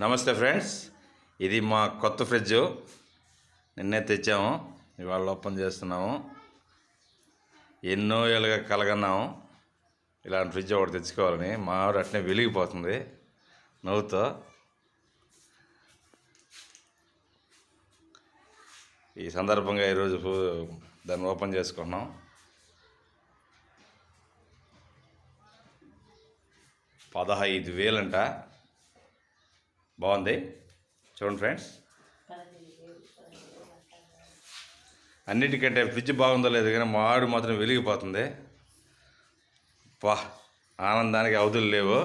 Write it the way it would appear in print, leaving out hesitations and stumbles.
నమస్తే ఫ్రెండ్స్, ఇది మా కొత్త ఫ్రిడ్జ్. నిన్నే తెచ్చాము, ఇవాళ ఓపెన్ చేస్తున్నాము. ఎన్నో ఏళ్ళుగా కలగన్నాము ఇలాంటి ఫ్రిడ్జ్ ఒకటి తెచ్చుకోవాలని. మా ఆవిడ అట్నే వెలిగిపోతుంది నవ్వుతో. ఈ సందర్భంగా ఈరోజు దాన్ని ఓపెన్ చేసుకున్నాం. $15,000 బాగుంది. చూడండి ఫ్రెండ్స్, అన్నిటికంటే ఫ్రిడ్జ్ బాగుందో లేదు కానీ మా ఆవిడ మాత్రం వెలిగిపోతుంది. ఆనందానికి అవధులు లేవు.